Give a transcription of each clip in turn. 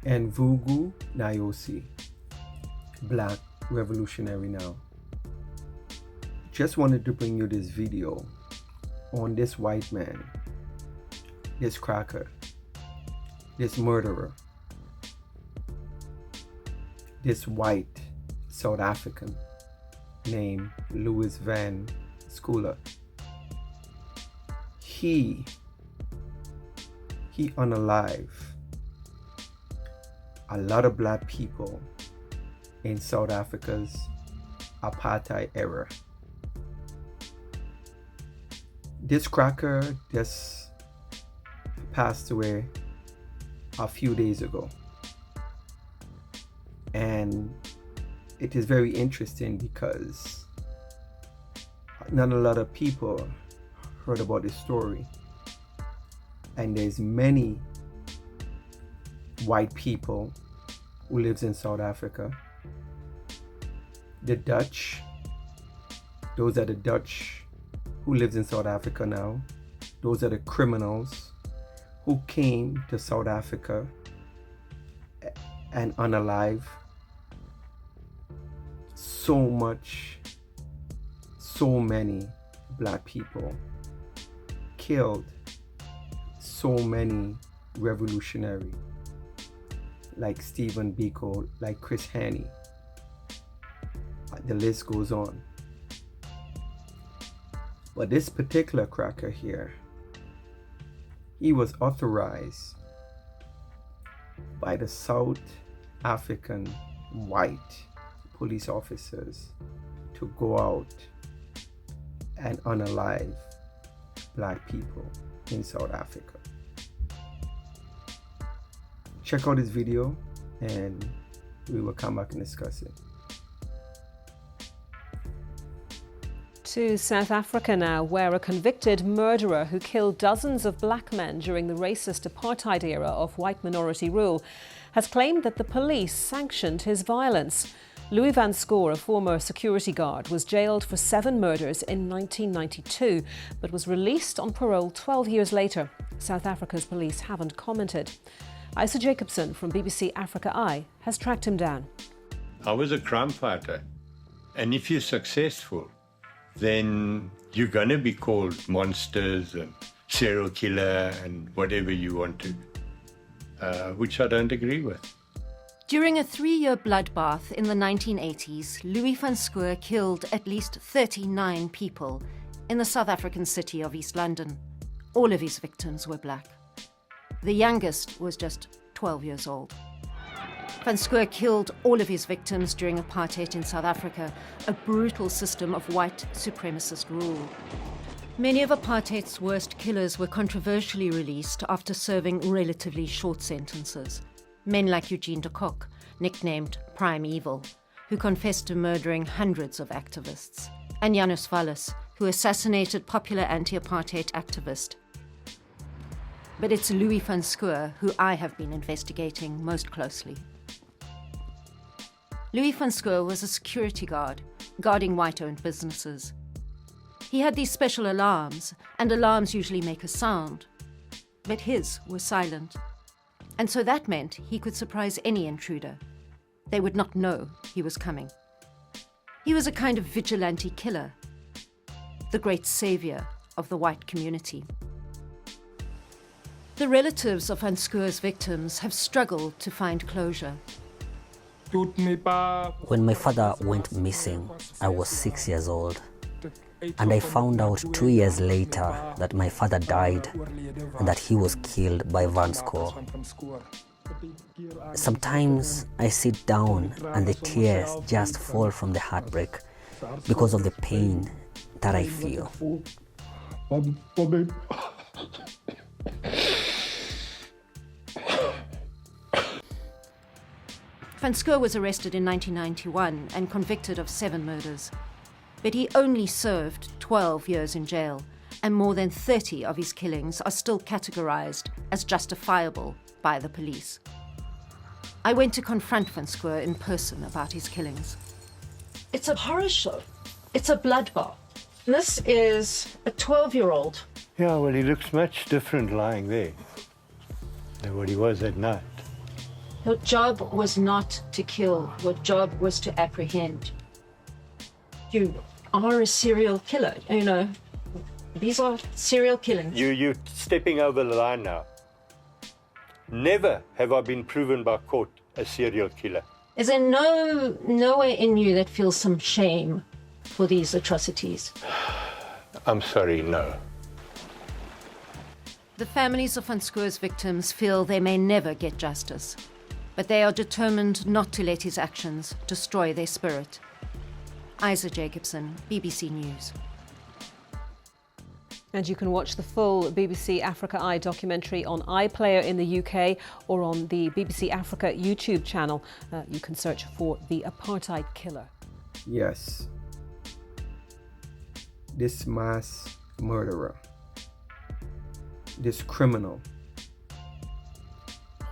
and Vugu Nayosi, Black Revolutionary Now. Just wanted to bring you this video on this white man, this cracker, this murderer, this white South African named Louis Van Schoor. He unalive a lot of black people in South Africa's apartheid era. This cracker just passed away a few days ago, and it is very interesting because not a lot of people heard about this story, and there's many white people who lives in South Africa. The Dutch, those are the Dutch who lives in South Africa now. Those are the criminals who came to South Africa and unalive so many black people, killed so many revolutionary like Stephen Biko, like Chris Hani. The list goes on. But this particular cracker here, he was authorized by the South African white police officers to go out and unalive black people in South Africa. Check out this video and we will come back and discuss it. To South Africa now, where a convicted murderer who killed dozens of black men during the racist apartheid era of white minority rule has claimed that the police sanctioned his violence. Louis Van Schoor, a former security guard, was jailed for 7 murders in 1992, but was released on parole 12 years later. South Africa's police haven't commented. Isa Jacobson from BBC Africa Eye has tracked him down. I was a crime fighter, and if you're successful, then you're going to be called monsters and serial killer and whatever you want to, which I don't agree with. During a 3-year bloodbath in the 1980s, Louis Van Schoor killed at least 39 people in the South African city of East London. All of his victims were black. The youngest was just 12 years old. Van Schoor killed all of his victims during apartheid in South Africa, a brutal system of white supremacist rule. Many of apartheid's worst killers were controversially released after serving relatively short sentences. Men like Eugene de Kock, nicknamed Prime Evil, who confessed to murdering hundreds of activists, and Janus Valles, who assassinated popular anti-apartheid activist. But it's Louis Van Schoor who I have been investigating most closely. Louis Van Schoor was a security guard, guarding white-owned businesses. He had these special alarms, and alarms usually make a sound, but his were silent. And so that meant he could surprise any intruder. They would not know he was coming. He was a kind of vigilante killer, the great savior of the white community. The relatives of Van Schoor's victims have struggled to find closure. When my father went missing, I was 6 years old. And I found out 2 years later that my father died and that he was killed by Van Schoor. Sometimes I sit down and the tears just fall from the heartbreak because of the pain that I feel. Van Schoor was arrested in 1991 and convicted of 7 murders. But he only served 12 years in jail, and more than 30 of his killings are still categorized as justifiable by the police. I went to confront Van Schoor in person about his killings. It's a horror show. It's a bloodbath. This is a 12-year-old. Yeah, well, he looks much different lying there than what he was at night. Your job was not to kill. Your job was to apprehend. You are a serial killer. You know, these are serial killings. You're stepping over the line now. Never have I been proven by court a serial killer. Is there nowhere in you that feels some shame for these atrocities? I'm sorry, no. The families of Van Schoor's victims feel they may never get justice, but they are determined not to let his actions destroy their spirit. Isa Jacobson, BBC News. And you can watch the full BBC Africa Eye documentary on iPlayer in the UK or on the BBC Africa YouTube channel. You can search for The Apartheid Killer. Yes. This mass murderer, this criminal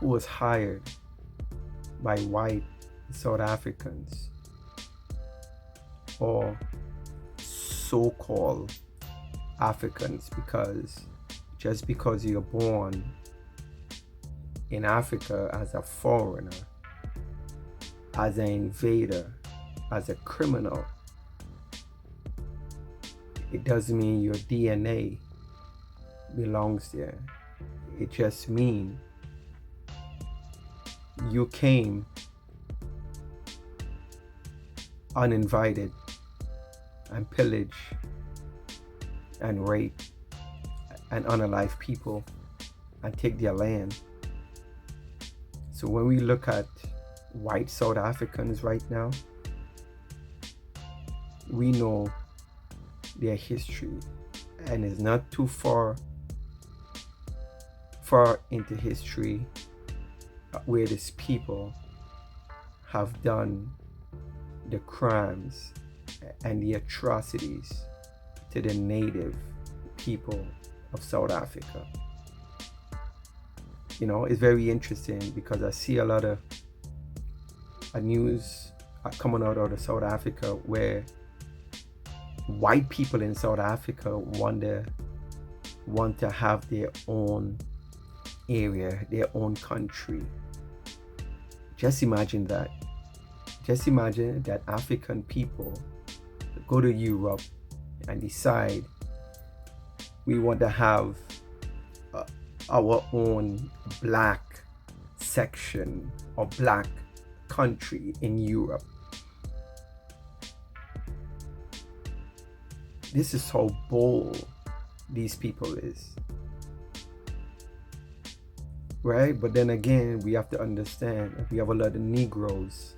who was hired by white South Africans or so-called Africans, because just because you're born in Africa as a foreigner, as an invader, as a criminal, it doesn't mean your DNA belongs there. It just means you came uninvited and pillage and rape and unalive people and take their land. So when we look at white South Africans right now, we know their history, and it's not too far into history where these people have done the crimes and the atrocities to the native people of South Africa. You know, it's very interesting because I see a lot of news coming out of South Africa where white people in South Africa want to have their own area, their own country. Just imagine that. Just imagine that African people go to Europe and decide we want to have our own black section or black country in Europe. This is how bold these people is, right? But then again, we have to understand that we have a lot of Negroes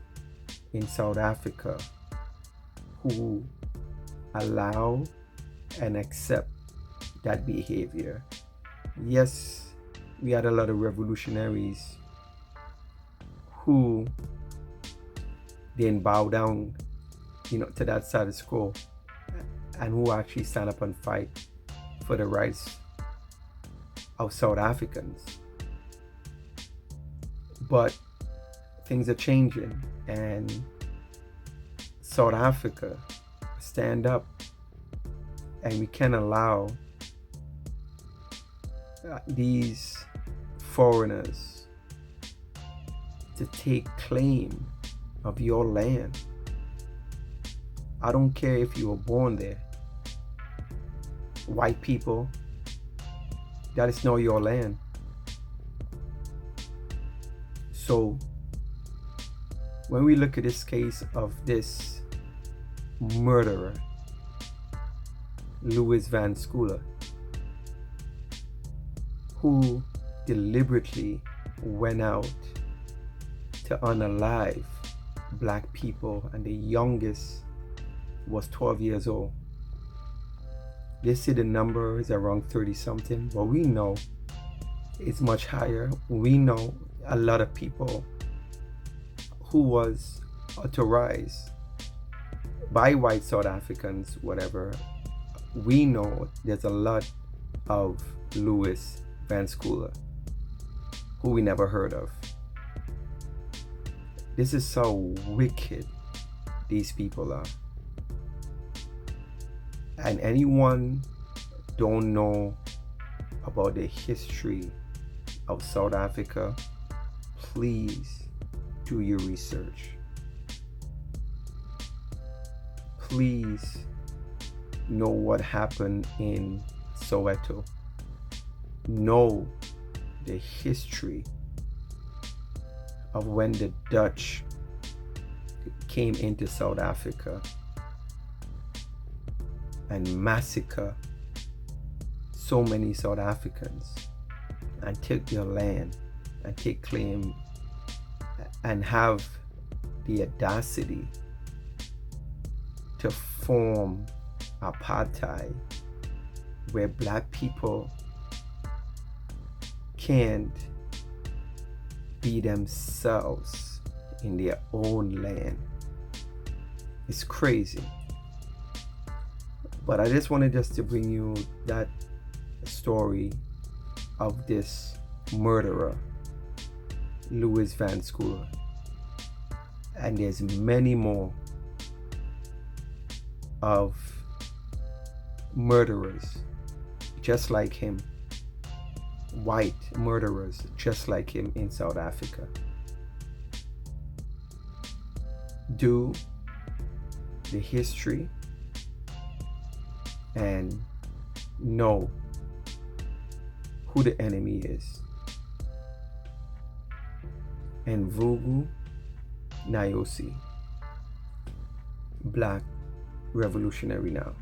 in South Africa who allow and accept that behavior. Yes, we had a lot of revolutionaries who didn't bow down, to that status quo, and who actually stand up and fight for the rights of South Africans. But things are changing, and South Africa stand up, and we can't allow these foreigners to take claim of your land. I don't care if you were born there. White people, that is not your land. So when we look at this case of this murderer, Louis Van Schoor, who deliberately went out to unalive black people, and the youngest was 12 years old. They say the number is around 30 something, but we know it's much higher. We know a lot of people who was authorized by white South Africans, whatever. We know there's a lot of Louis Van Schoor who we never heard of. This is how wicked these people are. And anyone don't know about the history of South Africa, please do your research. Please know what happened in Soweto. Know the history of when the Dutch came into South Africa and massacre so many South Africans and take their land and take claim and have the audacity to form apartheid, where black people can't be themselves in their own land. It's crazy. But I just wanted to bring you that story of this murderer, Louis Van Schoor. And there's many more of murderers just like him, white murderers just like him in South Africa. Do the history and know who the enemy is. And Vugu Nayosi, Black Revolutionary Now.